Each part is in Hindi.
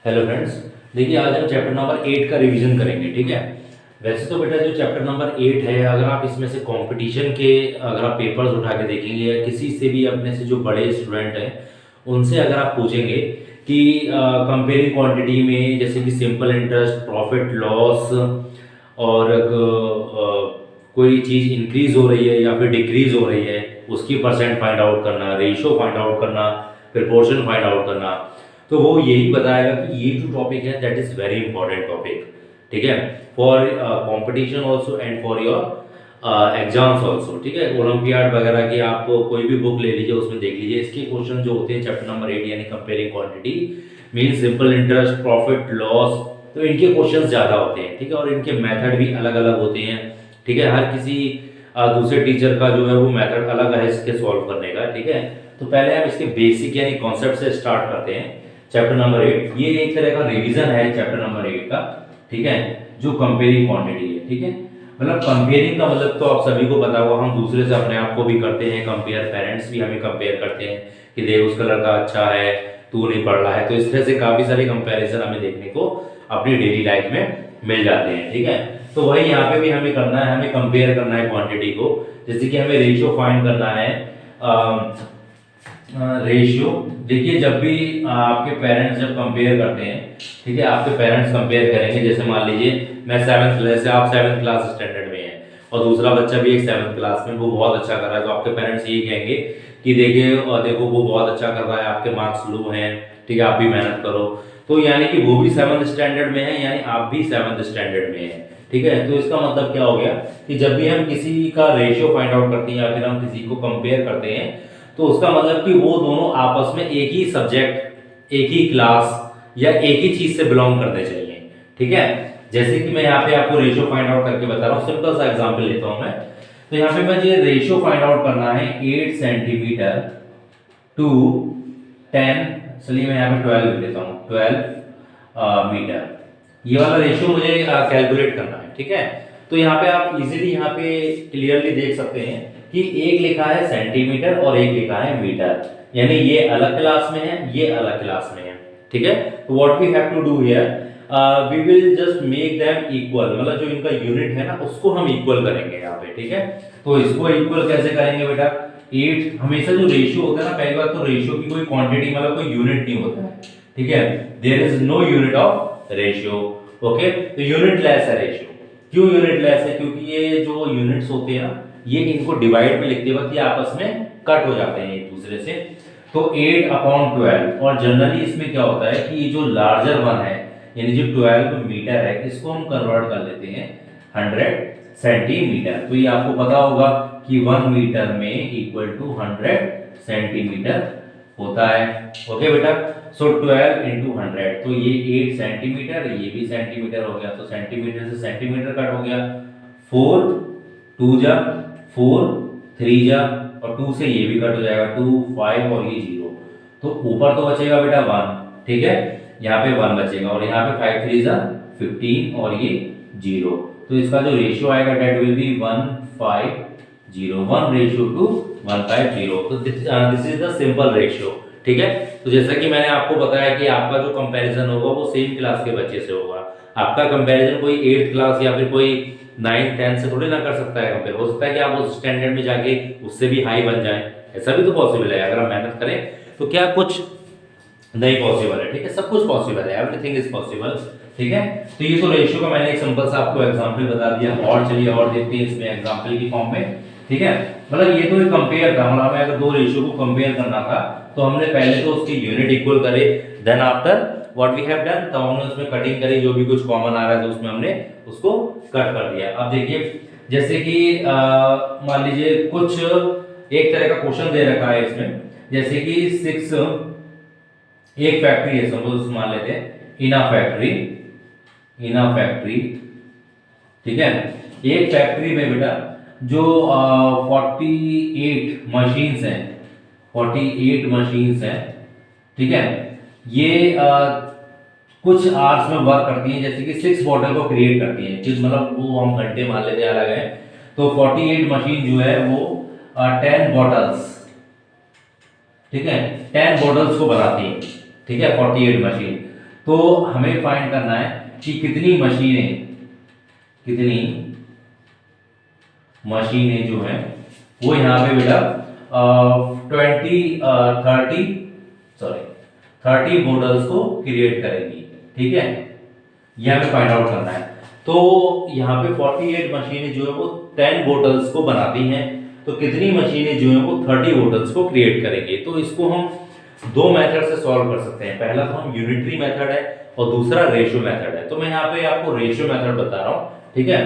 Hello friends. देखिए आज हम चैप्टर नंबर 8 का रिवीजन करेंगे। ठीक है। वैसे तो बेटा जो चैप्टर नंबर 8 है, अगर आप इसमें से कंपटीशन के अगर आप पेपर्स उठा के देखेंगे या किसी से भी अपने से जो बड़े स्टूडेंट हैं उनसे अगर आप पूछेंगे कि कंपेयरिंग क्वांटिटी में जैसे कि सिंपल इंटरेस्ट, प्रॉफिट लॉस और कोई चीज़ इंक्रीज हो रही है या फिर डिक्रीज हो रही है उसकी परसेंट फाइंड आउट करना, रेशियो फाइंड आउट करना, प्रपोर्शन फाइंड आउट करना, तो वो यही बताएगा कि ये जो टॉपिक है that is very important topic. ठीक है। For competition also and for your exams also. ठीक है। ओलंपियाड वगैरह की आप कोई भी बुक ले लीजिए, उसमें देख लीजिए इसके क्वेश्चन जो होते हैं चैप्टर नंबर 8 यानी comparing quantity mean simple interest, profit loss, तो इनके क्वेश्चन ज़्यादा होते हैं। ठीक है। और इनके मेथड भी अलग अलग होते हैं। ठीक है। हर किसी दूसरे टीचर का जो है वो मेथड अलग है इसके सॉल्व करने का। ठीक है। तो पहले हम इसके बेसिक यानी कॉन्सेप्ट से स्टार्ट करते हैं। चैप्टर नंबर 8 ये एक तरह का रिवीजन है चैप्टर नंबर 8 का। ठीक है। जो कंपेयरिंग क्वांटिटी है। ठीक है। मतलब कंपेयरिंग का मतलब तो आप सभी को पता होगा, हम दूसरे से अपने आप को भी करते हैं कंपेयर, पेरेंट्स भी हमें कंपेयर करते हैं कि देख उसका लड़का अच्छा है, तू नहीं पढ़ रहा है। तो इस तरह से काफ़ी सारे कंपैरिजन हमें देखने को अपनी डेली लाइफ में मिल जाते हैं। ठीक है। तो वही यहाँ पे भी हमें करना है, हमें कंपेयर करना है क्वांटिटी को। जैसे कि हमें रेशियो फाइंड करना है। रेशियो देखिए, जब भी आपके पेरेंट्स जब कंपेयर करते हैं, ठीक है, आपके पेरेंट्स कंपेयर करेंगे। जैसे मान लीजिए मैं सेवन्थ क्लास से, आप सेवन्थ क्लास स्टैंडर्ड में हैं और दूसरा बच्चा भी एक सेवन्थ क्लास में, वो बहुत अच्छा कर रहा है, तो आपके पेरेंट्स ये कहेंगे कि देखिए और देखो वो बहुत अच्छा कर रहा है, आपके मार्क्स लो हैं, ठीक है, आप भी मेहनत करो। तो यानी कि वो भी सेवन्थ स्टैंडर्ड में है, यानी आप भी सेवन्थ स्टैंडर्ड में हैं। ठीक है। तो इसका मतलब क्या हो गया कि जब भी हम किसी का रेशियो फाइंड आउट करते हैं या फिर हम किसी को कंपेयर करते हैं, तो उसका मतलब कि वो दोनों आपस में एक ही सब्जेक्ट, एक ही क्लास या एक ही चीज से बिलोंग करने चाहिए। ठीक है। जैसे कि मैं यहाँ पे आपको रेशियो फाइंड आउट करके बता रहा हूँ, सिंपल सा एग्जांपल लेता हूँ मैं। तो यहाँ पे मुझे रेशियो फाइंड आउट करना है 8 सेंटीमीटर टू 10, चलिए मैं यहाँ पे 12 लिख देता हूँ, 12 मीटर। ये वाला रेशियो मुझे कैलकुलेट करना है। ठीक है। तो यहाँ पे आप इजीली यहाँ पे क्लियरली देख सकते हैं कि एक लिखा है सेंटीमीटर और एक लिखा है मीटर, यानी ये अलग क्लास में है, ये अलग क्लास में है। ठीक है। तो what we have to do here, we will just make them equal, मतलब जो इनका यूनिट है ना उसको हम इक्वल करेंगे यहाँ पे। ठीक है। तो इसको इक्वल कैसे करेंगे बेटा, 8, हमेशा जो रेशियो होता है ना, पहली बात तो रेशियो की कोई क्वांटिटी मतलब कोई यूनिट नहीं होता है। ठीक है। There is no unit of ratio. Okay. तो यूनिट लेस है रेशियो। क्यों यूनिट लेस है, क्योंकि ये जो यूनिट्स होते हैं ना, ये इनको डिवाइड में लिखते वक्त ये आपस में कट हो जाते हैं एक दूसरे से। तो 8/12, और जनरली इसमें क्या होता है कि जो लार्जर वन है यानी जो 12 मीटर है, इसको हम कन्वर्ट कर लेते हैं 100 सेंटीमीटर। तो ये आपको पता होगा कि 1 मीटर में इक्वल टू 100 सेंटीमीटर होता है। ओके बेटा। सो 12 इंटू 100, तो ये 8 सेंटीमीटर, ये भी सेंटीमीटर हो गया, तो सेंटीमीटर से सेंटीमीटर कट हो गया। 4 2 जा 4, 3 जा, और 2 से ये भी कट हो जाएगा, 2 5 और ये 0। तो ऊपर तो बचेगा बेटा 1। ठीक है। यहाँ पे 1 बचेगा और यहाँ पे 5 3 जा 15 और ये 0। तो इसका जो रेशियो आएगा डेट विल बी 1:5:0, 1:1:50। तो this is the simple ratio. ठीक है। तो जैसा कि मैंने आपको बताया कि आपका जो कंपैरिजन होगा वो सेम क्लास के बच्चे से होगा। आपका कंपैरिजन कोई 8th क्लास या फिर कोई 9th 10th से थोड़ी ना कर सकता है कंपेयर। हो सकता है कि आप उस स्टैंडर्ड में जाके उससे भी हाई बन जाएं, ऐसा भी तो पॉसिबल है। अगर हम मेहनत करें तो क्या कुछ नहीं पॉसिबल है। ठीक है। सब कुछ पॉसिबल है, एवरीथिंग इज पॉसिबल। ठीक है। तो ये तो रेशियो का मैंने एक सिंपल सा आपको एग्जांपल बता दिया, और चलिए और देखते हैं इसमें एग्जांपल की फॉर्म में। ठीक है। मतलब ये तो एक कंपेयर था, मतलब हमें अगर दो रेशियो को कंपेयर करना था तो हमने पहले तो उसके यूनिट इक्वल करे, then after what we have done, तो हमने उसमें कटिंग करी, जो भी कुछ कॉमन आ रहा है तो उसमें हमने उसको कट कर दिया। अब देखिए जैसे कि मान लीजिए कुछ एक तरह का क्वेश्चन दे रखा है इसमें, जैसे कि 6, एक फैक्ट्री है सपोज मान लेते हैं, इन अ फैक्ट्री। ठीक है। एक फैक्ट्री में बेटा जो 48 मशीन्स हैं, 48 मशीन्स हैं। ठीक है। ये कुछ आवर्स में वर्क करती हैं, जैसे कि 6 बॉटल को क्रिएट करती हैं, जिस मतलब वो हम घंटे मान लेते हैं अलग है। तो 48 मशीन जो है वो 10 बॉटल्स, ठीक है, 10 बॉटल्स को बनाती है। ठीक है। 48 मशीन, तो हमें फाइंड करना है कि कितनी मशीनें जो हैं वो यहाँ पे बेटा 30 मॉडल्स को क्रिएट करेंगी। ठीक है, ये हमें फाइंड आउट करना है। तो यहाँ पे 48 मशीनें जो है वो 10 बोटल्स को बनाती हैं, तो कितनी मशीनें जो है वो 30 बोटल्स को क्रिएट करेंगे। तो इसको हम दो मेथड से सॉल्व कर सकते हैं। पहला तो हम यूनिटरी मेथड है और दूसरा रेशियो मेथड है। तो मैं यहाँ पे आपको रेशियो मेथड बता रहा हूँ। ठीक है,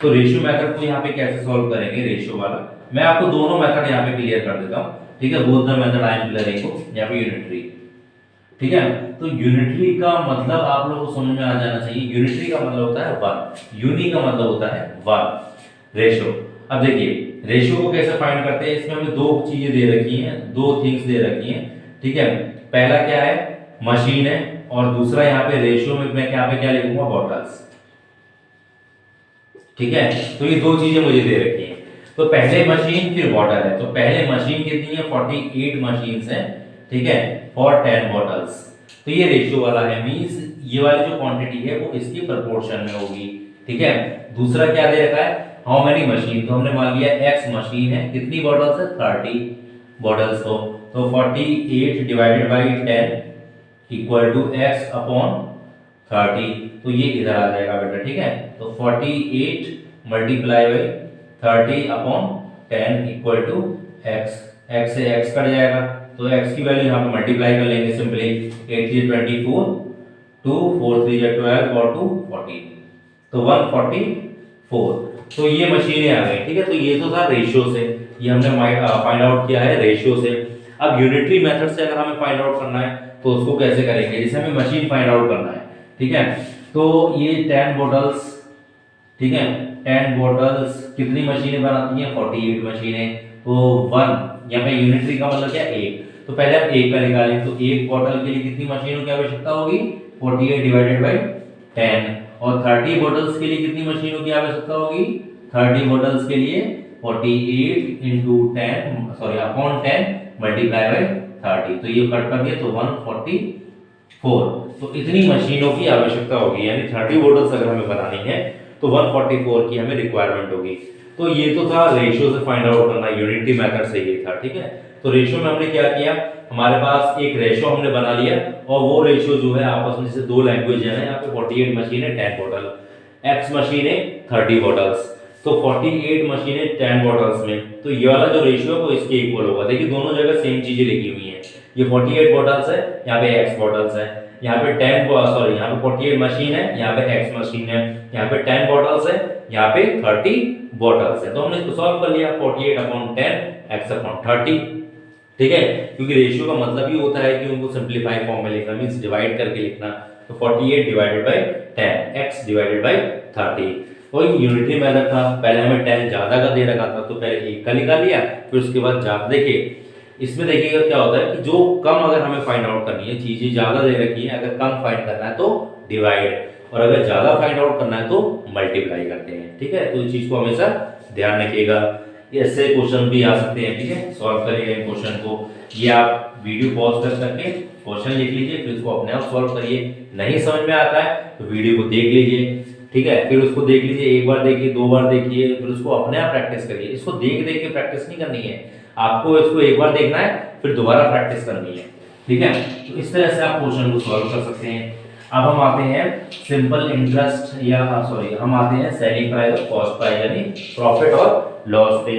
तो रेशियो मेथड को यहाँ पे कैसे सॉल्व करेंगे, रेशियो वाला मैं आपको दोनों मेथड यहाँ पे क्लियर कर देता हूँ। ठीक है, both the method I am clearing यहाँ पे यूनिटरी। ठीक है, तो यूनिटरी का मतलब आप लोगों को समझ में आ जाना चाहिए। यूनिटरी का मतलब होता है 1, यूनि का मतलब होता है 1। रेशियो, अब देखिए रेशियो को कैसे फाइंड करते हैं। इसमें हमें दो चीजें दे रखी हैं, दो थिंग्स दे रखी हैं। ठीक है, पहला क्या है, मशीन है, और दूसरा यहाँ पे रेशियो में मैं यहाँ पे क्या लिखूंगा, बॉटल्स। ठीक है, तो ये दो चीजें मुझे दे रखी हैं। तो पहले मशीन फिर बॉटल है। तो पहले मशीन कितनी है, 48 मशीन्स हैं। ठीक है, फॉर 10 बॉटल्स। तो ये रेशियो वाला है, मींस ये वाली जो क्वांटिटी है वो इसकी प्रोपोर्शन में होगी। ठीक है, दूसरा क्या दे रखा है, हाउ मेनी मशीन। तो हमने मान लिया x मशीन है, कितनी बॉटल्स है, 30 बॉटल्स को। तो 48 divided by 10 equal to x upon 30। तो ये इधर आ जाएगा बेटा। ठीक है, तो 48 multiply by 30 upon 10 equal to x। x से x कट जाएगा, तो x की वैल्यू यहाँ पे मल्टीप्लाई कर लेंगे सिंपली। 8 3 24, 2 4 3 12 और 2 14, तो 144। तो ये मशीनें आ गई। ठीक है, तो ये तो था रेशियो से, ये हमने फाइंड आउट किया है रेशियो से। अब यूनिटरी मेथड से अगर हमें फाइंड आउट करना है तो उसको कैसे करेंगे, जैसे हमें मशीन फाइंड आउट करना है। ठीक है, तो ये 10 बॉटल्स, ठीक है 10 बॉटल्स कितनी मशीनें बनाती हैं, 48 मशीनें। तो 1 यहाँ पे यूनिटरी का मतलब क्या, 1। तो पहले हम 1 का निकालें, तो एक बॉटल के लिए कितनी मशीनों की आवश्यकता होगी, 48 डिवाइडेड बाई 10। और 30 बॉटल्स के लिए कितनी मशीनों की आवश्यकता होगी, 30 बॉटल्स के लिए 48 into 10 sorry upon 10 multiply by 30। तो ये कट कर दिया, तो 144। तो इतनी मशीनों की आवश्यकता होगी, यानी 30 बॉटल्स अगर हमें बनानी है तो 144 की हमें रिक्वायरमेंट होगी। तो ये तो था रेशियो से फाइंड आउट करना, यूनिटरी मेथड से ये था। ठीक है, तो रेशियो में हमने क्या किया, हमारे पास एक रेशियो हमने बना लिया, और वो रेशियो जो है आपस में, जैसे दो लैंग्वेज है ना, यहाँ पे 48 मशीन है 10 बॉटल, x मशीन है 30 बॉटल्स। तो 48 मशीन है 10 बॉटल्स में, तो ये वाला जो रेशियो है वो इसके इक्वल होगा। देखिए दोनों जगह सेम चीजें लिखी हुई हैं, ये 48 बॉटल्स है, यहाँ पे x बॉटल्स है, यहाँ पे 10 सॉरी यहाँ पे 48 मशीन है, यहाँ पे x मशीन है, यहाँ पे 10 बॉटल्स है, यहाँ पे 30 बॉटल्स है। तो हमने इसको सॉल्व कर लिया, 48 अपॉन 10 x अपॉन 30। ठीक है, क्योंकि रेशियो का मतलब ही होता है कि उनको सिंपलीफाई फॉर्म में लिखना, मींस डिवाइड करके लिखना। तो 48 divided by 10 x divided by 30। और यूनिटरी मेथड था, पहले हमें 10 ज्यादा का दे रखा था, तो पहले 1 का निकाल लिया, फिर उसके बाद ज्यादा। देखिए इसमें देखिएगा क्या होता है कि जो कम अगर हमें फाइंड आउट करनी है, चीजें ज्यादा दे रखी है, अगर कम फाइंड करना है तो डिवाइड, और अगर ज्यादा फाइंड आउट करना है तो मल्टीप्लाई करते हैं। ठीक है, तो इस चीज को हमेशा ध्यान रखिएगा। ऐसे क्वेश्चन भी आ सकते हैं। ठीक है, सॉल्व करिए क्वेश्चन को, ये आप वीडियो पॉज कर करके क्वेश्चन लिख लीजिए, फिर उसको अपने आप सॉल्व करिए। नहीं समझ में आता है तो वीडियो को देख लीजिए। ठीक है, फिर उसको देख लीजिए, एक बार देखिए, 2 बार देखिए, फिर उसको अपने आप प्रैक्टिस करिए। इसको देख देख के प्रैक्टिस नहीं करनी है आपको, इसको एक बार देखना है फिर दोबारा प्रैक्टिस करनी है। ठीक है, तो इस तरह से आप क्वेश्चन को सॉल्व कर सकते हैं। अब हम आते हैं सिंपल इंटरेस्ट, या सॉरी हम आते हैं सेलिंग प्राइस और कॉस्ट प्राइस, यानी प्रॉफिट और लॉस पे।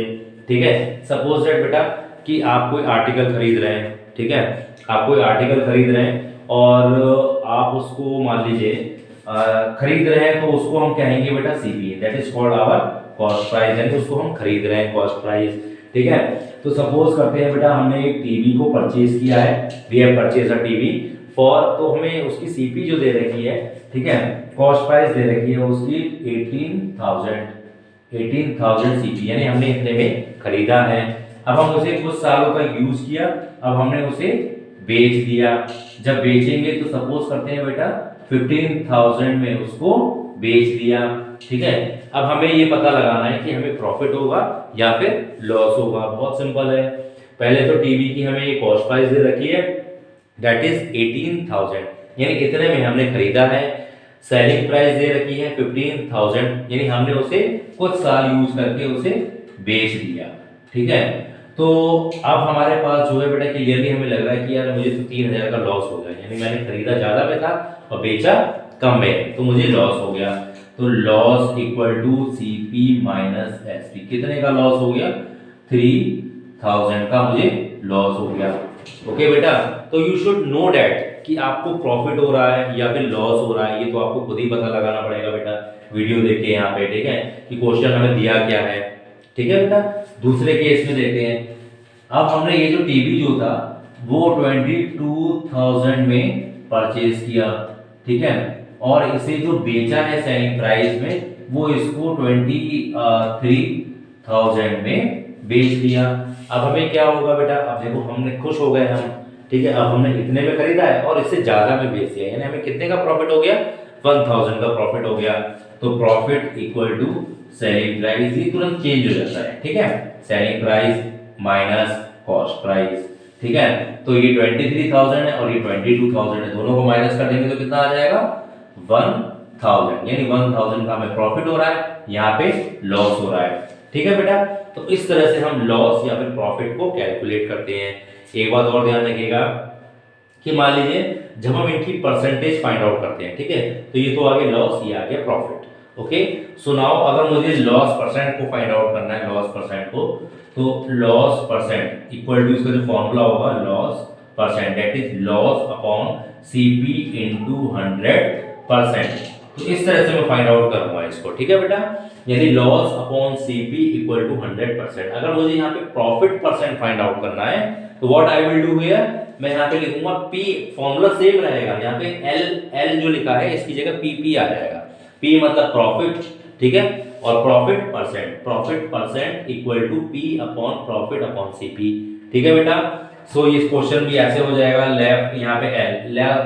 ठीक है, सपोज दैट बेटा कि आप कोई आर्टिकल खरीद रहे हैं। ठीक है, आप कोई आर्टिकल खरीद रहे हैं और आप उसको मान लीजिए खरीद रहे हैं, तो उसको हम कहेंगे बेटा CP, that is called our cost price, यानी उसको हम खरीद रहे हैं कॉस्ट प्राइस। ठीक है, तो सपोज करते हैं बेटा हमने एक टीवी को परचेज किया है, we have purchase a TV for, तो हमें उसकी सीपी जो दे रखी है, ठीक है, कॉस्ट प्राइस दे रखी है उसकी 18,000 सीपी, यानी हमने इतने में खरीदा है। अब हम उसे कुछ सालों तक यूज किया, अब हमने उसे बेच दिया। जब बेचेंगे तो सपोज करते हैं बेटा 15,000 में उसको बेच दिया। ठीक है, अब हमें ये पता लगाना है कि हमें प्रॉफिट होगा या फिर लॉस होगा। बहुत सिंपल है, पहले तो टीवी की हमें एक कॉस्ट प्राइस दे रखी है दैट इज 18,000, यानी इतने में हमने खरीदा है। सेलिंग प्राइस दे रखी है 15,000, यानी हमने उसे कुछ साल यूज करके उसे बेच दिया। ठीक है, तो अब हमारे पास जो है बेटा क्लियरली हमें लग रहा है कि यार मुझे तो 3,000 का लॉस हो गया, यानी मैंने खरीदा ज्यादा में था और बेचा कम में, तो मुझे लॉस हो गया। तो loss equal to CP minus SP, कितने का लॉस हो गया? 3,000 का मुझे लॉस हो गया। ओके बेटा, तो यू शुड नो डैट कि आपको प्रॉफिट हो रहा है या फिर लॉस हो रहा है, ये तो आपको खुद ही पता लगाना पड़ेगा बेटा वीडियो देख के यहाँ पे। ठीक है, कि क्वेश्चन हमें दिया क्या है। ठीक है बेटा, दूसरे केस में देखते हैं। अब हमने ये जो टीवी जो था वो 22,000 में परचेज किया। ठीक है, और इसे जो बेचा है सेलिंग प्राइस में वो इसको 23,000 में बेच दिया। अब हमें क्या होगा बेटा? अब देखो हमने खुश हो गए हम। ठीक है, अब हमने इतने में खरीदा है और इससे ज्यादा में बेच दिया, यानी हमें कितने का प्रॉफिट हो गया? 1,000 का प्रॉफिट हो गया। तो profit equal to selling price, ये तुरंत चेंज हो जाता है। ठीक है, selling price minus cost price. ठीक है, तो ये 23,000 है और ये 22,000 है, दोनों को माइनस कर देंगे तो कितना आ जाएगा? 1,000, यानी 1,000 का हमें प्रॉफिट हो रहा है, यहाँ पे लॉस हो रहा है। ठीक है बेटा, तो इस तरह से हम लॉस या फिर प्रॉफिट को कैलकुलेट करते हैं। एक बात और ध्यान रखिएगा कि मान लीजिए जब हम इनकी परसेंटेज फाइंड आउट करते हैं, ठीक है, तो ये तो आ गया लॉस, ये आ गया प्रॉफिट। ओके, सो नाउ अगर मुझे लॉस परसेंट को फाइंड आउट करना है, लॉस परसेंट को, तो लॉस परसेंट इक्वल टू इसका जो फॉर्मूला होगा loss percent, that is loss upon CP into 100%। तो इस तरह से मैं फाइंड आउट करूंगा इसको। ठीक है बेटा, यानी loss upon CP equal to 100%। अगर मुझे यहाँ पे प्रॉफिट परसेंट फाइंड आउट करना है तो what I will do here, मैं यहाँ पे लिखूंगा P, फॉर्मूला सेम रहेगा, यहाँ पे L जो लिखा है इसकी जगह PP आ जाएगा। P मतलब प्रॉफिट, ठीक है, और profit percent equal to P upon profit upon CP। ठीक है बेटा, सो ये क्वेश्चन भी ऐसे हो जाएगा। लेफ्ट यहाँ पे L,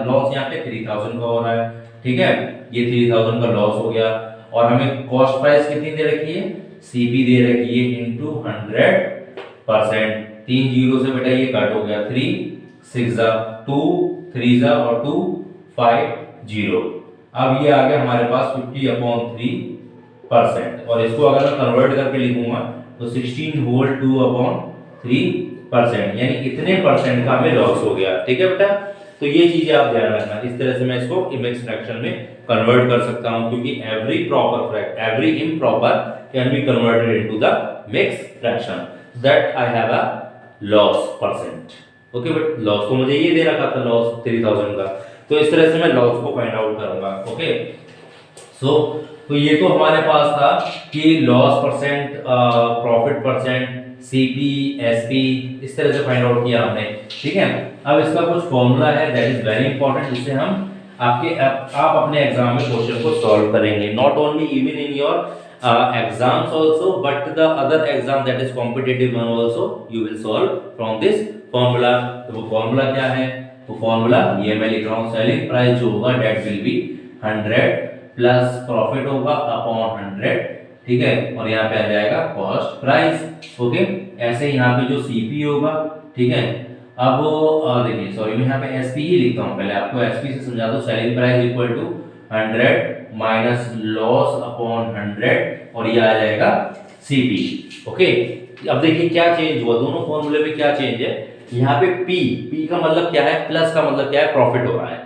लॉस यहाँ पे 3,000 का हो रहा है। ठीक है, ये 3,000 का लॉस हो गया और हमें कॉस्ट प्राइस कितनी दे रखी है? CP दे रखी है इनटू 100%। 3 जीरो से बेटा ये कट हो गया, 3 6 2 3 और 2 5 0। अब ये आ गया हमारे पास 50/3%, और इसको अगर मैं कन्वर्ट करके लिखूंगा तो 16 होल 2/3%, यानी इतने परसेंट का हमें लॉस हो गया। ठीक है बेटा, तो ये चीजें आप ध्यान रखना। इस तरह से मैं इसको मिक्स फ्रैक्शन में कन्वर्ट कर सकता हूं, क्योंकि every improper can be converted into the mix fraction, that I have a loss percent. Okay, but loss तो मुझे ये दे रखा था लॉस 3,000 का, तो इस तरह से मैं लॉस को फाइंड आउट करूंगा। ओके, सो तो ये तो हमारे पास था कि loss percent, profit percent, CP, SP, इस तरह से फाइंड आउट किया हमने। ठीक है, अब इसका कुछ फॉर्मूला है दैट इज वेरी इंपॉर्टेंट, जिससे हम आप अपने एग्जाम में क्वेश्चन को सॉल्व करेंगे, not only even in your exams also, but the other exam that is competitive one also you will solve from this formula। तो वो फॉर्मूला क्या है? तो फॉर्मूला ये मैं लिख रहा हूँ, सेलिंग प्राइस जो होगा that will be 100 plus profit होगा अपॉन 100। ठीक है, और यहाँ पे आ जाएगा कॉस्ट प्राइस। ओके, ऐसे यहाँ पे जो सीपी होगा, ठीक है, अब देखिए सॉरी मैं यहाँ पे एसपी ही लिखता हूँ, पहले आपको एसपी से समझा दो। Selling price equal to 100 minus loss upon 100, और ये आ जाएगा सीपी। ओके, अब देखिए क्या चेंज हुआ, दोनों फॉर्मूले में क्या चेंज है। यहाँ पे P का मतलब क्या है? प्लस का मतलब क्या है? प्रॉफिट हो रहा है।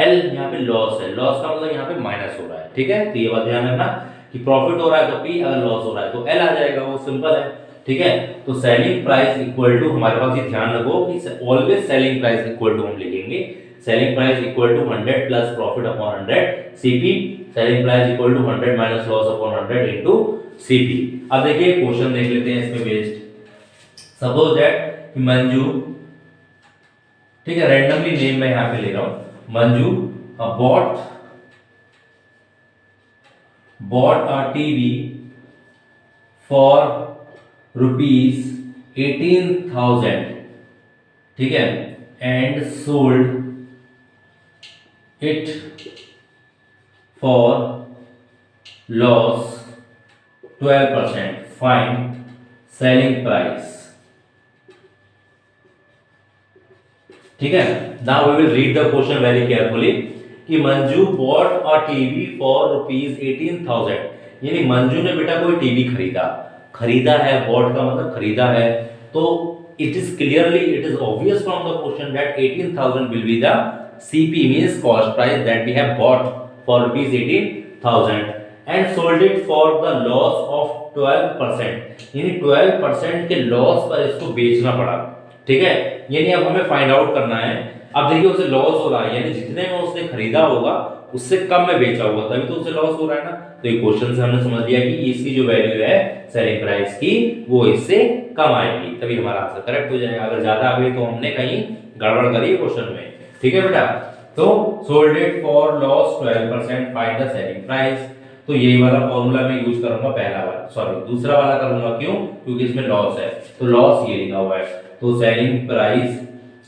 L यहाँ पे लॉस है, लॉस का मतलब यहाँ पे माइनस हो रहा है। ठीक है, तो ये बात ध्यान रखना कि प्रॉफिट हो रहा है तो P, अगर लॉस हो रहा है तो L आ जाएगा, वो सिंपल है। ठीक है, तो सेलिंग प्राइस इक्वल टू, हमारे पास ये ध्यान रखो कि always selling price equal to हम लिखेंगे, selling price equal to 100 plus profit upon 100, CP selling price equal to 100 minus loss upon 100 into CP. अब देखिए क्वेश्चन देख लेते हैं इसमें बेस्ड। सपोज दैट मंजू, ठीक है, रैंडमली नेम मैं यहां पे ले रहा हूं, Manju bought a TV for rupees 18,000, ठीक है, and sold it for loss 12%, find selling price। ठीक है। Now we will read the question very carefully कि Manju bought a TV for ₹18,000, यानी मंजू ने बेटा कोई टीवी खरीदा, खरीदा है, बॉट का मतलब खरीदा है, तो it is clearly, it is obvious from the question that 18,000 will be the CP, means cost price that we have bought for ₹18,000 and sold it for the loss of 12%, यानी 12% के लॉस पर इसको बेचना पड़ा। ठीक है, यानी अब हमें फाइंड आउट करना है। अब देखिए उसे लॉस हो रहा है, यानी जितने में उसने खरीदा होगा उससे कम में बेचा होगा, तभी तो उसे लॉस हो रहा है ना। तो ये क्वेश्चन से हमने समझ लिया कि इसकी जो वैल्यू है सेलिंग प्राइस की वो इससे कम आएगी, तभी हमारा आंसर करेक्ट हो जाएगा। अगर ज्यादा आ गई तो हमने कहीं गड़बड़ करी क्वेश्चन में। ठीक है बेटा, तो sold it for loss 12%, find the selling price. तो यही वाला फॉर्मूला मैं यूज करूंगा, पहला वाला, सॉरी दूसरा वाला करूंगा, क्यों? क्योंकि इसमें लॉस है, तो लॉस ये लिखा हुआ है। तो सेलिंग प्राइस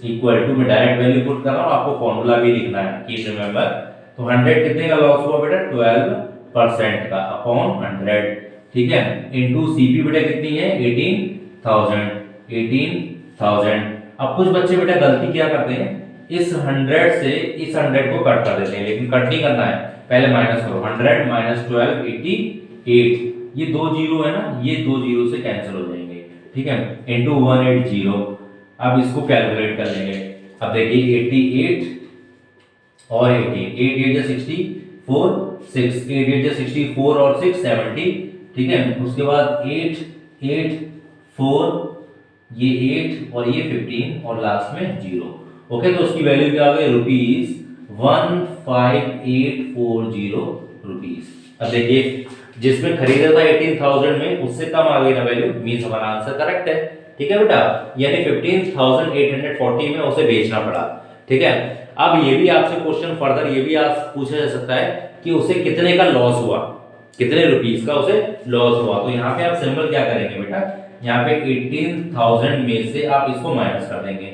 इक्वल टू, मैं डायरेक्ट वैल्यू पुट कर रहा हूं, आपको फॉर्मूला भी लिखना है, कीप रिमेंबर। तो 100 कितने का लॉस हुआ बेटा? 12% का अपॉन 100, ठीक है, इनटू सीपी बेटा कितनी है? 18,000। अब कुछ बच्चे बेटा गलती क्या करते हैं, इस 100 से इस 100 को कट कर देते हैं, लेकिन कट नहीं करना है, पहले माइनस करो। 100 माइनस 12 88, ये दो जीरो है ना, ये दो जीरो से कैंसिल हो जाएंगे, ठीक है, इनटू 180। अब इसको कैलकुलेट कर लेंगे। अब देखिए 88 और 18, 8 8 जा 64, 6 8 8 जा 64 और 6 70, ठीक है। उसके बाद 8 8 4, ये 8 और ये 15 और लास्ट में 0। ओके, तो उसकी वैल्यू क्या आ गई? ₹15,840 अब देखिए जिसमें खरीदा था 18,000 में, उससे कम आ गई ना वैल्यू, मींस हमारा आंसर करेक्ट है। ठीक है बेटा, यानी 15,840 में उसे बेचना पड़ा। ठीक है, अब ये भी आपसे क्वेश्चन फर्दर ये भी आप पूछा जा सकता है कि उसे कितने का लॉस हुआ, कितने रुपीस का उसे लॉस हुआ। तो यहाँ पे आप सिंपल क्या करेंगे बेटा, यहाँ पे 18,000 में से आप इसको माइनस कर देंगे,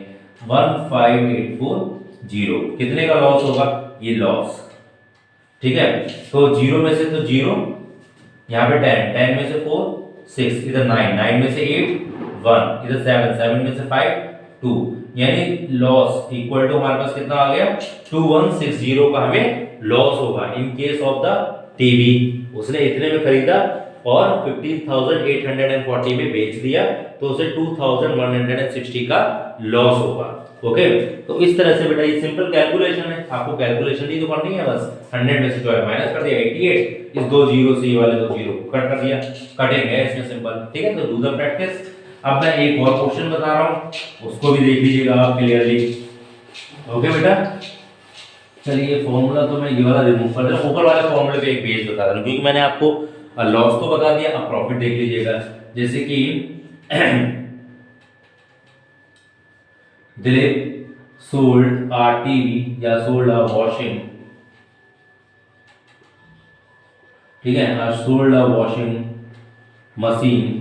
15,840, कितने का लॉस होगा? ये लॉस। ठीक है, तो 0 में से तो 0, यहाँ पे 10, 10 में से 4 6, इधर 9, 9 में से 8 1, इधर 7, 7 में से 5 2, यानी लॉस इक्वल टू हमारे पास कितना आ गया? 2160 का हमें लॉस होगा in case of the TV. उसने इतने में खरीदा और 15,840 में बेच दिया, तो उसे 2,160 का लॉस होगा। ओके, तो इस तरह से बेटा ये सिंपल कैलकुलेशन है, आपको कैलकुलेशन ही तो करनी है बस। 100 में से 12 माइनस कर दिया 88, इस दो जीरो से ये वाले दो जीरो कट कर दिया, कटेंगे इसमें सिंपल। ठीक है, तो डू द प्रैक्टिस। अब मैं एक और क्वेश्चन बता रहा हूं, उसको भी देख लीजिएगा आप क्लियरली। ओके बेटा, चलिए फॉर्मूला तो मैं ये वाला रिमूव कर दे रहा हूं, ऊपर वाले फॉर्मूले पे एक पेज बता रहा हूं, क्योंकि मैंने आपको लॉस तो बता दिया, अब प्रॉफिट देख लीजिएगा। जैसे कि दिलीप सोल्ड अ टीवी या सोल्ड अ वॉशिंग, ठीक है, sold a washing machine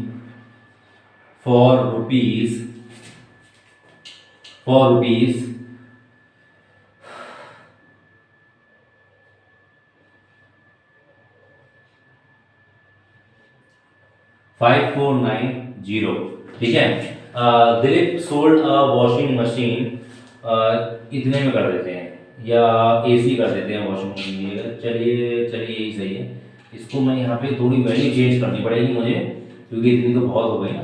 for rupees 5490। ठीक है, Dilip sold a washing machine, इतने में कर देते हैं या एसी कर देते हैं वॉशिंग मशीन। चलिए चलिए यही सही है। इसको मैं यहाँ पे थोड़ी वैल्यू चेंज करनी पड़ेगी मुझे, क्योंकि इतनी तो बहुत हो गई ना,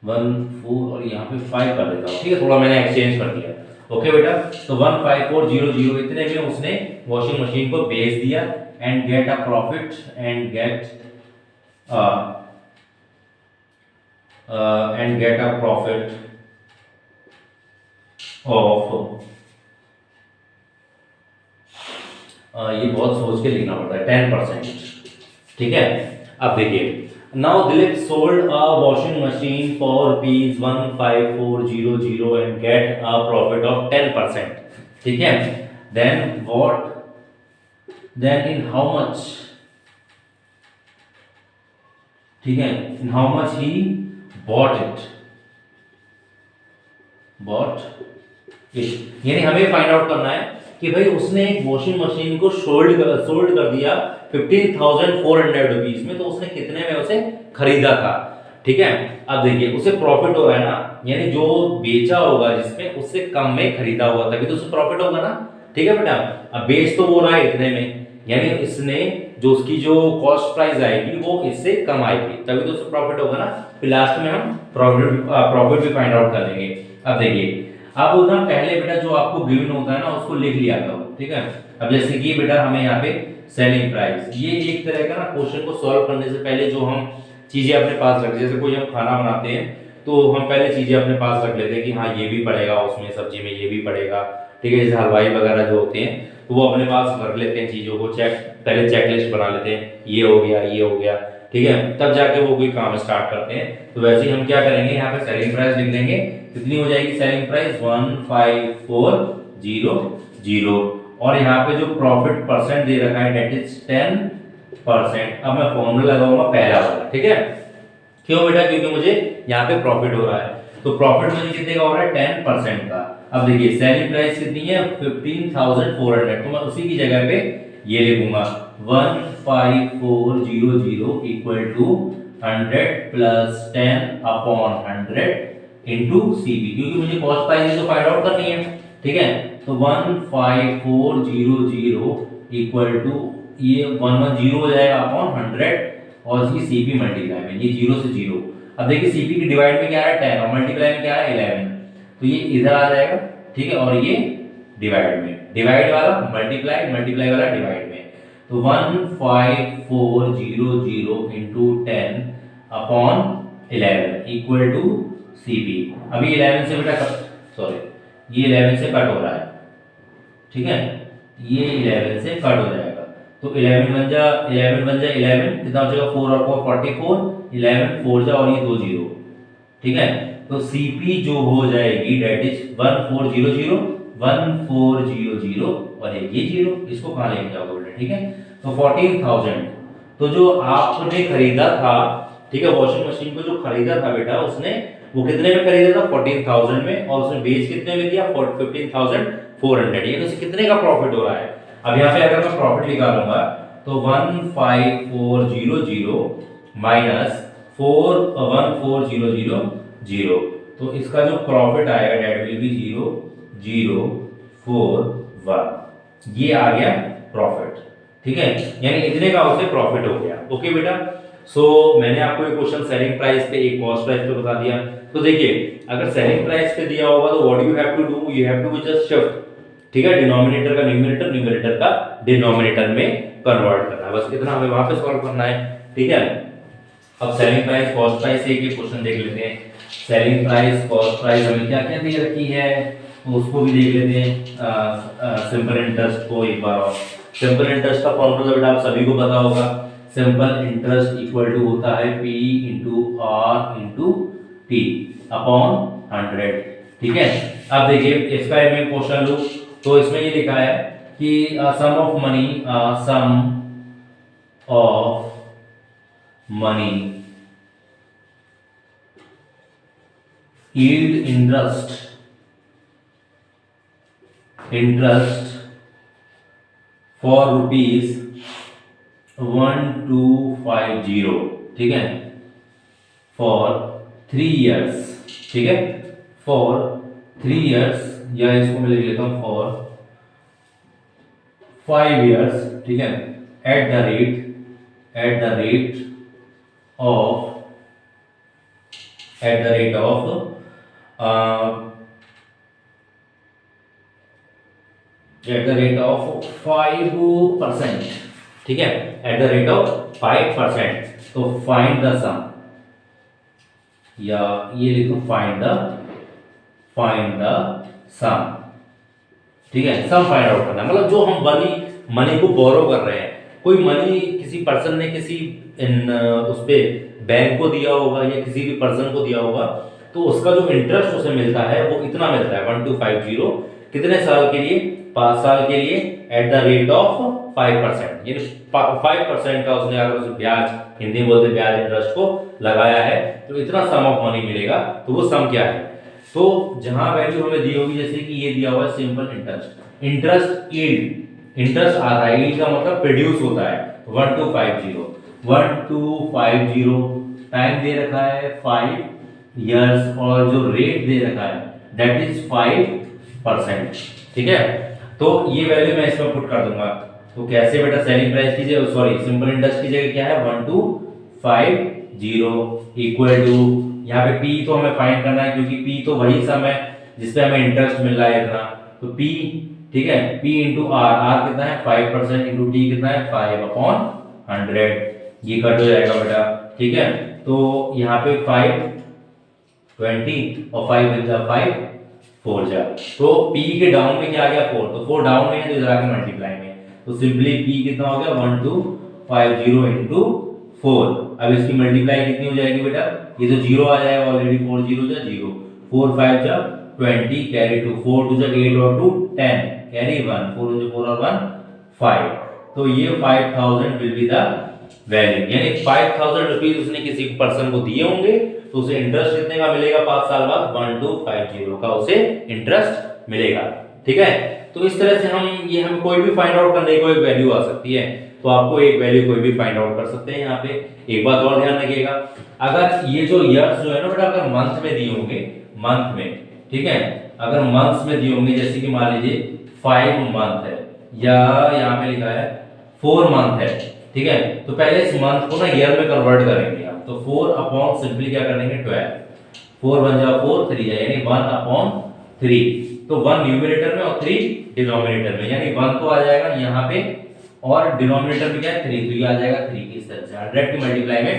1 4 और यहाँ पे 5 कर देता हूँ। ठीक है, थोड़ा मैंने एक्सचेंज कर दिया। ओके बेटा, तो 15400 इतने में उसने वॉशिंग मशीन को बेच दिया and get a profit of ये बहुत सोच के लिखना पड़ता है, 10%। ठीक है, अब देखिए, now Dilip sold a washing machine for ₹15,400 and get a profit of 10%. ठीक है, then in how much? ठीक है, in how much he bought it? यानी हमें फाइंड आउट करना है कि भाई उसने एक वॉशिंग मशीन को सोल्ड कर दिया 15,400 रुपीज में, तो उसने कितने में उसे खरीदा था। ठीक है, अब देखिए उसे प्रॉफिट हो रहा है ना, यानी जो बेचा होगा जिसमें उससे कम में खरीदा होगा, तभी तो उससे प्रॉफिट होगा ना। ठीक है बेटा, अब बेच तो वो रहा है इतने में, यानी इसने जो उसकी जो कॉस्ट प्राइस आएगी वो इससे कम आएगी, तभी तो उससे प्रॉफिट होगा ना। फिर लास्ट में हम प्रॉफिट भी फाइंड आउट कर लेंगे। अब देखिए, अब ना पहले बेटा जो आपको गिवन होता है ना उसको लिख लिया करो, ठीक है। अब जैसे कि बेटा हमें यहाँ पे सेलिंग प्राइस, ये एक तरह का ना क्वेश्चन को सॉल्व करने से पहले जो हम चीजें अपने पास रख, जैसे कोई हम खाना बनाते हैं तो हम पहले चीजें अपने पास रख लेते हैं कि हाँ ये भी पड़ेगा, उसमें सब्जी में ये भी पड़ेगा, ठीक है। जैसे हलवाई वगैरह जो होते हैं तो वो अपने पास रख लेते हैं चीजों को, पहले चेकलिस्ट बना लेते हैं, ये हो गया ये हो गया, ठीक है, तब जाके वो कोई काम स्टार्ट करते हैं। तो वैसे ही हम क्या करेंगे, यहाँ पे सेलिंग प्राइस लिख देंगे। कितनी हो जाएगी सेलिंग प्राइस, 15400, और यहाँ पे जो प्रॉफिट परसेंट दे रखा है डेट इज 10%। अब मैं फॉर्मूला लगाऊंगा पहला वाला, ठीक है। क्यों बेटा, क्योंकि मुझे यहाँ पे प्रॉफिट हो रहा है, तो प्रॉफिट मुझे कितने का हो रहा है, 10% का। अब देखिए सेलिंग प्राइस कितनी है, 15,400, तो मैं उसी की जगह पे ये लिखूंगा 15400 equal to 100 plus 10/100 into CP, क्योंकि मुझे कॉस्ट प्राइस तो फाइंड आउट करनी है, ठीक है। तो 15400 इक्वल टू ये 110 हो जाएगा अपॉन 100 और इसकी सीपी मल्टीप्लाई में, ये 0 से 0। अब देखिए सीपी की डिवाइड में क्या है 10 और मल्टीप्लाई में क्या है 11, तो ये इधर आ जाएगा, ठीक है, और ये डिवाइड में, डिवाइड वाला मल्टीप्लाई, मल्टीप्लाई वाला डिवाइड में। तो 15400 into 10 upon 11 equal to CP. अभी 11 से बेटा सॉरी ये 11 से कट हो रहा है, ठीक है, ये 11 से कट हो जाएगा, तो 11 बन जा 11 कितना हो जाएगा, 4 और 4 44, 11 4 जा और ये 2 0, ठीक है। तो सीपी जो हो जाएगी डेट इज 1400 और ये 0, इसको कहाँ लेके जाओगे बेटा, ठीक है। तो 14,000, तो जो आपने खरीदा था, ठीक है, वॉशिंग मशीन को जो खरीदा था बेटा उसने वो कितने में खरीदा था, 14,000 में, और उसने बेच कितने में दिया, 15,400, ये तो कितने का प्रॉफिट हो रहा है। अब यहाँ पे अगर मैं प्रॉफिट निकालूंगा तो 15400 माइनस 14000, तो इसका जो प्रॉफिट आएगा डेट विल बी 0041, ये आ गया प्रॉफिट, ठीक है, यानी इतने का उसे प्रॉफिट हो गया। ओके बेटा, सो मैंने आपको ये क्वेश्चन सेलिंग प्राइस पे, एक कॉस्ट प्राइस पे बता दिया। तो देखिए अगर सेलिंग प्राइस पे दिया होगा तो what you have to do, you have to just shift, ठीक है, डिनोमिनेटर का न्यूमरेटर, न्यूमरेटर का डिनोमिनेटर में कन्वर्ट करना है, बस इतना हमें वहां पे सॉल्व करना है, ठीक है। अब सेलिंग प्राइस कॉस्ट प्राइस से एक क्वेश्चन देख लेते हैं। सेलिंग प्राइस कॉस्ट प्राइस हमें क्या क्या दे रखी है, तो उसको भी देख लेते हैं। सिंपल इंटरेस्ट को एक बार और, सिंपल इंटरेस्ट का फॉर्मूला बेटा आप सभी को पता होगा, सिंपल इंटरेस्ट इक्वल टू होता है P into R into T upon 100, ठीक है। अब देखिए इसका मैं क्वेश्चन लूं तो इसमें ये लिखा है कि sum of money yield interest for rupees 1250, ठीक है, फॉर 3 years, ठीक है, फॉर 3 years, या इसको मैं लिख लेता हूं फॉर 5 years, ठीक है, एट द रेट ऑफ 5%, ठीक है, एट द रेट ऑफ 5%। तो फाइंड द सम, या ये लिखो फाइंड द सम, ठीक है, सम फाइंड आउट करना, मतलब जो हम मनी को बोरो कर रहे हैं, कोई मनी किसी पर्सन ने किसी उस पे बैंक को दिया होगा या किसी भी पर्सन को दिया होगा, तो उसका जो इंटरेस्ट उसे मिलता है वो इतना मिलता है 1250, कितने साल के लिए, 5 साल के लिए, एट द रेट ऑफ 5%, यानी 5% का उसने अगर उसे ब्याज, हिंदी में बोलते ब्याज, इंटरेस्ट को लगाया है, तो इतना सम ऑफ मनी मिलेगा। तो वो सम क्या है, तो जहां वैल्यू हमें दी होगी, जैसे कि ये दिया हुआ है सिंपल इंटरेस्ट यील्ड, इंटरेस्ट आ रहा है, यील्ड का मतलब प्रोड्यूस होता है 1250, टाइम दे रखा है 5, ईयर्स और जो रेट दे रखा है दैट इज 5%। ठीक है, तो ये वैल्यू मैं इसमें पुट कर दूंगा। तो कैसे बेटा, सेलिंग प्राइस की जगह, सॉरी सिंपल इंटरेस्ट की जगह क्या है 1250 इक्वल टू, यहाँ पे पी तो हमें फाइंड करना है क्योंकि पी तो वही सम है जिसपे हमें इंटरेस्ट मिल रहा है इतना, तो पी, ठीक है, पी इंटू आर, आर कितना है 5% इंटू टी कितना है 5/100, ये कट हो जाएगा बेटा। ठीक है, तो यहाँ पे 520 और 5 विद 5 4 जा, तो p के डाउन में क्या आ गया 4, तो 4 डाउन में है तो इधर आके मल्टीप्लाई में, तो सिंपली p कितना हो गया 1250 इंटू 4। अब इसकी मल्टीप्लाई कितनी हो जाएगी बेटा, ये तो जीरो आ जाएगा ऑलरेडी, 4 0 जा 0, 4 5 जा 20 कैरी 2, 4 2 जा 8 और 2 10 कैरी 1, 4 1 4 और 1 5, तो ये 5000 विल बी द वैल्यू, यानी 5000 रुपीज उसने किसी पर्सन को दिए होंगे, तो उसे इंटरेस्ट कितने का मिलेगा 5 साल बाद 1250 का उसे इंटरेस्ट मिलेगा। ठीक है, तो इस तरह से हम कोई भी फाइंड आउट करने की कोई वैल्यू आ सकती है, तो आपको एक वैल्यू कोई भी फाइंड आउट कर सकते हैं। यहाँ पे एक बात और ध्यान रखिएगा, अगर ये जो ईयर्स जो है ना बेटा, अगर मंथ में दिए होंगे, मंथ में, ठीक है, अगर मंथ्स में दिए होंगे, जैसे कि मान लीजिए 5 मंथ है या यहाँ पे लिखा है 4 मंथ है, ठीक है, तो पहले इस मंथ को ना ईयर में कन्वर्ट करेंगे आप, तो 4 अपॉन सिंपली क्या करेंगे 12, 4 1 जा 4 3 जा, यानी 1/3, तो 1 न्यूमरेटर में और 3 डिनोमिनेटर में, यानी 1 तो आ जाएगा यहाँ पे और डिनोमिनेटर में क्या है 3, तो ये आ जाएगा 3 की तरह से 100 की मल्टीप्लाई में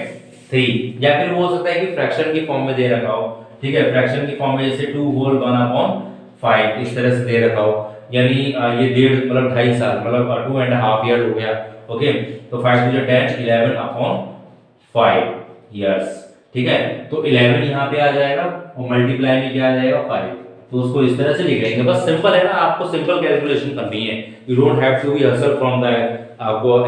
3, या फिर वो हो सकता है कि फ्रैक्शन की फॉर्म में दे रखा हो, ठीक है, फ्रैक्शन की फॉर्म में जैसे 2 होल 1/5 इस तरह से दे रखा हो, यानी ये डेढ़ मतलब 2.5 साल मतलब 2.5 ईयर हो गया। ओके, तो 5 to 10 11/5 ईयर्स। ठीक है, तो 11 यहाँ पे आ जाएगा और मल्टीप्लाई में क्या आ जाएगा 5, तो उसको इस तरह से लिख लेंगे। बस सिंपल है ना, आपको सिंपल कैलकुलेशन करनी है, you don't have to be hassle from the आपको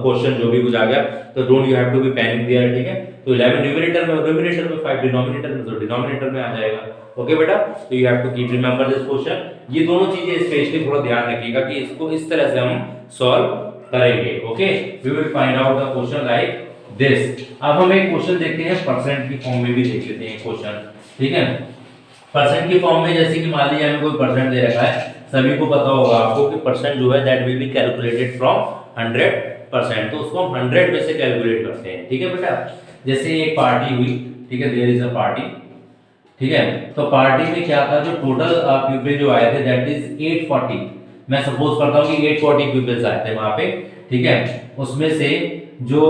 क्वेश्चन जो भी कुछ आ गया, तो don't you have to be panic there. ठीक है, तो 11 न्यूमरेटर में, न्यूमरेटर में 5 डिनोमिनेटर में, तो डिनोमिनेटर में आ जाएगा। ओके बेटा, तो you have to keep remember this question. ये दोनों चीजें स्पेशली थोड़ा ध्यान रखिएगा कि इसको इस तरह से हम सॉल्व करेंगे। Okay, we will find out the question like this. अब हम एक क्वेश्चन देखते हैं परसेंट की फॉर्म में भी देख लेते हैं क्वेश्चन। ठीक है, परसेंट की फॉर्म में जैसे कि मान लीजिए हमें कोई परसेंट दे रखा है, सभी को पता होगा आपको कि परसेंट जो है that will be calculated from 100%, तो उसको हम 100 में से कैलकुलेट करते हैं। ठीक है बेटा, जैसे एक पार्टी हुई, ठीक है, देयर इज अ पार्टी, ठीक है, तो पार्टी में क्या था, जो टोटल पीपल जो आए थे दैट इज 840, मैं सपोज करता हूँ कि 840 पीपल्स आए थे वहां पे। ठीक है, उसमें से जो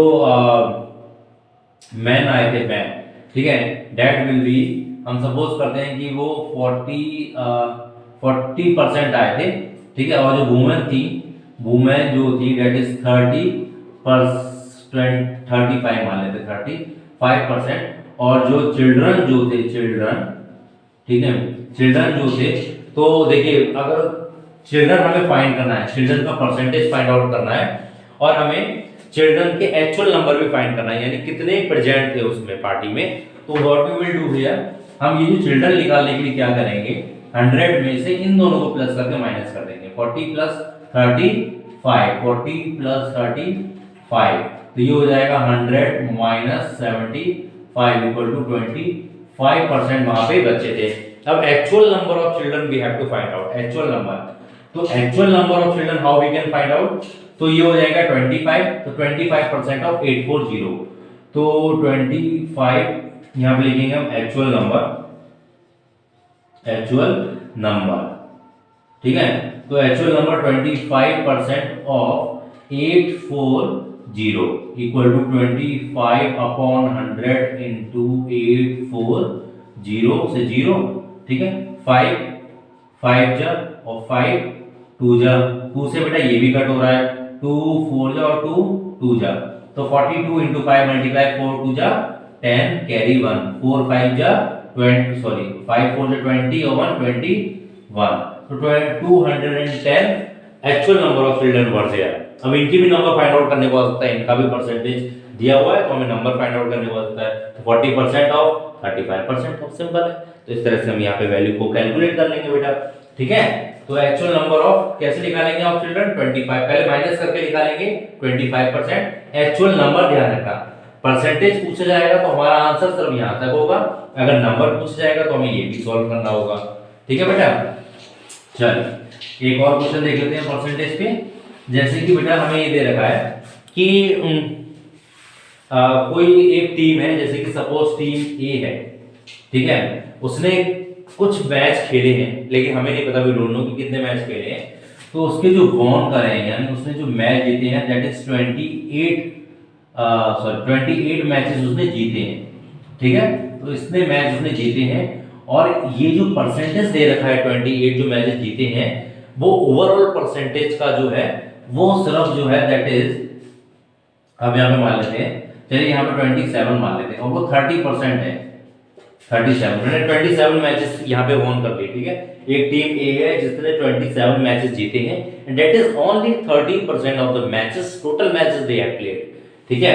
मैन आए थे, मैन, ठीक है, दैट विल बी, हम सपोज करते हैं कि वो 40% आए थे। ठीक है, और जो वुमेन थी, वुमेन जो थी दैट इज 35 मान लेते 35%, और जो चिल्ड्रन जो थे, चिल्ड्रन, ठीक है, चिल्ड्रन जो थे, तो देखिए अगर चिल्ड्रन हमें फाइंड करना है, चिल्ड्रन का परसेंटेज फाइंड आउट करना है, और हमें चिल्ड्रन के एक्चुअल नंबर भी फाइंड करना है, यानी कितने प्रेजेंट थे उसमें पार्टी में। तो what we will do here, हम ये जो चिल्ड्रन निकालने के लिए क्या करेंगे, 100 में से इन दोनों को प्लस करके माइनस कर देंगे, 40 + 35, 40 + 35, तो ये हो जाएगा 100 - 75 = 25% वहां पे बच्चे थे। अब actual number of children we have to find out, actual number, तो actual number of children how we can find out, तो ये हो जाएगा 25, तो 25% ऑफ 840, तो 25 यहां पे लिखेंगे हम एक्चुअल नंबर, एक्चुअल नंबर, ठीक है, तो actual number 25% of 840 equal to 25/100 into 840 से 0, ठीक है, 5 जा और 5 2 जा, 2 से बेटा ये भी कट हो रहा है, 2 4 जा और 2 2 जा, तो 42 इंटू 5 मल्टीप्लाई 4 2 जा 10 कैरी 1, 4 5 जा 20, सॉरी 5 4 जा 20 और 1 21, तो 210 actual number of children were there. अब इनकी भी नंबर फाइंड आउट करने को आ सकता है, इनका भी परसेंटेज दिया हुआ है, तो हमें नंबर फाइंड आउट करने को आ सकता है, तो 40% ऑफ 35% ऑफ, सिंपल है। तो इस तरह से हम यहाँ पे वैल्यू को कैलकुलेट कर लेंगे बेटा। ठीक है, तो एक्चुअल नंबर ऑफ कैसे निकालेंगे ऑफ चिल्ड्रन, 25, पहले माइनस करके निकालेंगे 25%, एक्चुअल नंबर ध्यान रखना, परसेंटेज पूछा जाएगा तो हमारा आंसर सिर्फ यहाँ तक होगा, अगर नंबर पूछा जाएगा तो हमें ये भी सॉल्व करना होगा। ठीक है बेटा, चलिए एक और क्वेश्चन देख लेते हैं परसेंटेज पे। जैसे कि बेटा हमें ये दे रखा है कि कोई एक टीम है, जैसे कि सपोज टीम ए है, ठीक है, उसने कुछ मैच खेले हैं, लेकिन हमें नहीं पता भी दोनों के कितने मैच खेले हैं। तो उसके जो वॉन करे हैं, यानी उसने जो मैच जीते हैं, दैट इज 28 मैचेस उसने जीते हैं। ठीक है, तो इतने मैच उसने जीते हैं, और ये जो परसेंटेज दे रखा है 28 जो मैचेस जीते हैं, वो ओवरऑल परसेंटेज का जो है वो सिर्फ जो है दैट इज, अब यहाँ पे मान लेते हैं, चलिए यहाँ पे 27 मान लेते हैं, और वो 30% है। 37 मैंने 27 मैचेस यहाँ पे वॉन कर लिए। ठीक है, एक टीम ए है जिसने 27 मैचेस जीते हैं, and that is only 13% of the matches, total matches they have played. ठीक है,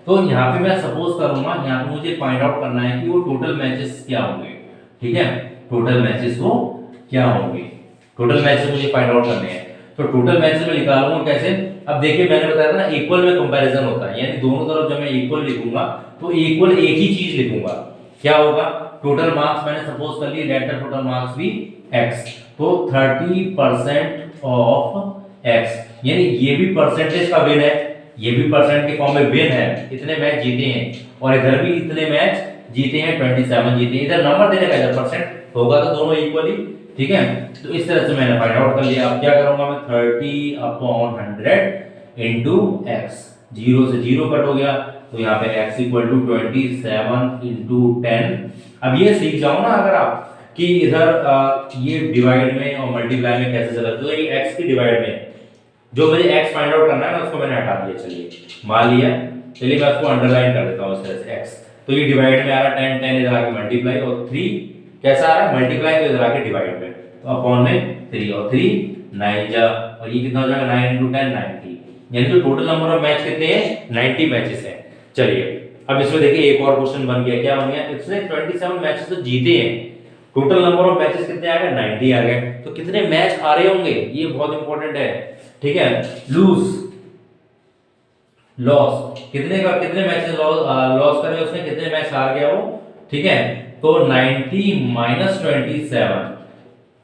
तो यहाँ पे मैं सपोज करूंगा, यहाँ पे मुझे फाइंड आउट करना है कि वो टोटल मैचेस क्या होंगे। ठीक है, टोटल मैचेस वो क्या होंगे, टोटल मैचेस मुझे फाइंड आउट करने हैं। तो टोटल मैचेस में निकालूंगा कैसे, अब देखिए मैंने बताया था ना इक्वल में कंपैरिजन होता है, यानी दोनों तरफ जब मैं इक्वल लिखूंगा तो इक्वल एक ही चीज लिखूंगा। क्या होगा, टोटल मार्क्स मैंने सपोज कर लिए, let the total marks be x, तो 30% ऑफ x, यानी ये भी परसेंटेज का विन है, ये भी परसेंट के फॉर्म में विन है, इतने मैच जीते हैं, और इधर भी इतने मैच जीते हैं, 27 जीते हैं, इधर नंबर देने का, इधर परसेंट होगा तो दोनों इक्वली। ठीक है, तो इस तरह से मैंने फाइंड आउट कर लिया। अब क्या करूंगा मैं, 30/100 इंटू एक्स, 0 से 0 कट हो गया, तो यहाँ पे x इक्वल टू 27 इंटू 10। अब ये सीख जाओ ना अगर आप कि इधर ये डिवाइड में और मल्टीप्लाई में कैसे चला, तो ये x की डिवाइड में जो मुझे x फाइंड आउट करना है ना, उसको मैंने हटा दिया। चलिए मान लिया, चलिए मैं उसको अंडरलाइन कर देता हूँ इस तरह से, x तो ये डिवाइड में आ रहा है 10, 10 इधर आके मल्टीप्लाई, और 3 कैसा आ रहा है मल्टीप्लाई, तो इधर आके डिवाइड में, तो अपॉन में 3, और 3 9 जा, और ये कितना हो जाएगा 9 इंटू 10 90, यानी जो टोटल नंबर ऑफ मैच कितने हैं 90 मैचेस हैं। चलिए अब इसमें देखिए एक और क्वेश्चन बन गया, क्या बन गया, इसने 27 मैचेस तो जीते हैं, टोटल नंबर ऑफ मैचेस कितने आ गए 90 आ गए, तो कितने मैच हारे होंगे, ये बहुत इंपॉर्टेंट है। ठीक है, लूज लॉस कितने का, कितने मैचेस लॉस करे उसने, कितने मैच हार गया वो। ठीक है, तो 90 माइनस 27,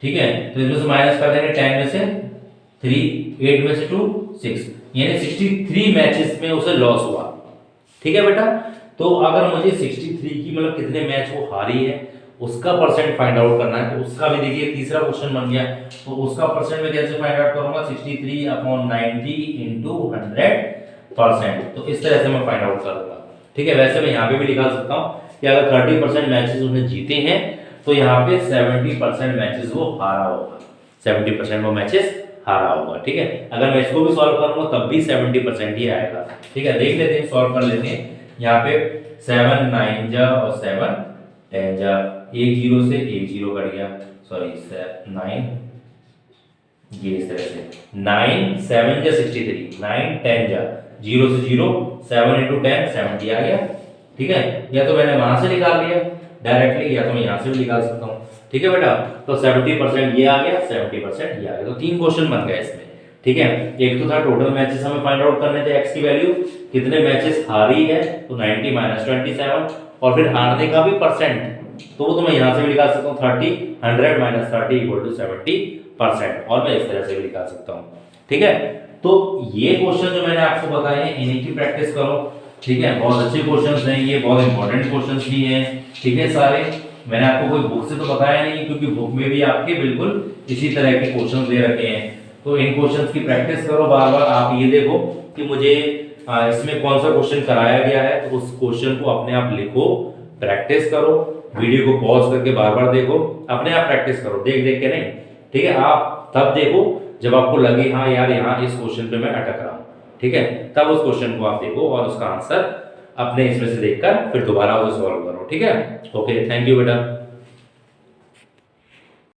ठीक है, तो इसमें से माइनस कर देंगे 10 में से 3, 8 में से 2 6, यानी 63 मैचेस में उसे लॉस हुआ। ठीक है बेटा, तो अगर मुझे 63 की मतलब कितने मैच वो हारी है उसका परसेंट फाइंड आउट करना है, तो उसका भी देखिए तीसरा क्वेश्चन बन गया, तो उसका परसेंट मैं कैसे फाइंड आउट करूंगा, 63/90 इंटू 100%, तो इस तरह से मैं फाइंड आउट करूंगा। ठीक है, वैसे मैं यहाँ पे भी निकाल सकता हूँ कि अगर 30% मैचेस उसने जीते हैं तो यहाँ पे 70% मैचेस वो हारा होगा, 70% वो मैचेस हारा होगा। ठीक है, अगर मैं इसको भी सॉल्व करूंगा तब भी 70% ही आएगा। ठीक है, देख लेते हैं, सॉल्व कर लेते हैं। यहाँ पे 7 9 जा और 7 10 जा, एक 0 से एक 0 कट गया, सॉरी 9, ये इस तरह से 9 7 जा 63, 9 10 जा, 0 से 0, 7 इंटू 10 70 आ गया। ठीक है, या तो मैंने वहां से निकाल लिया डायरेक्टली, या तो मैं यहाँ से भी निकाल सकता हूँ। ठीक है बेटा, तो 70% ये आ गया, 70% ये आ गया, तो 3 क्वेश्चन बन गए इसमें। ठीक है, एक तो था टोटल मैचेस हमें फाइंड आउट करने थे, x की वैल्यू कितने मैचेस हारी है, तो 90 माइनस 27, और फिर हारने का भी परसेंट, तो वो तो मैं यहाँ से भी निकाल सकता हूँ 30, 100 माइनस 30 इक्वल टू 70%, और मैं इस तरह से भी निकाल सकता हूँ। ठीक है, तो ये क्वेश्चन जो मैंने आपको बताए हैं इन्हीं की प्रैक्टिस करो। ठीक है, बहुत अच्छे क्वेश्चंस हैं, ये बहुत इंपॉर्टेंट क्वेश्चंस भी हैं। ठीक है, सारे मैंने आपको कोई बुक से तो बताया नहीं, क्योंकि बुक में भी आपके बिल्कुल इसी तरह के क्वेश्चंस दे रखे हैं, तो इन क्वेश्चंस की प्रैक्टिस करो बार बार। आप ये देखो कि मुझे इसमें कौन सा क्वेश्चन कराया गया है, तो उस क्वेश्चन को अपने आप लिखो, प्रैक्टिस करो, वीडियो को पॉज करके बार बार देखो, अपने आप प्रैक्टिस करो, देख देख के नहीं। ठीक है, आप तब देखो जब आपको लगे हाँ यार यहाँ इस क्वेश्चन पे मैं अटक रहा हूँ। ठीक है, तब उस क्वेश्चन को आप देखो और उसका आंसर अपने इसमें से देखकर फिर दोबारा उसे सॉल्व करो। ठीक है, ओके, थैंक यू बेटा।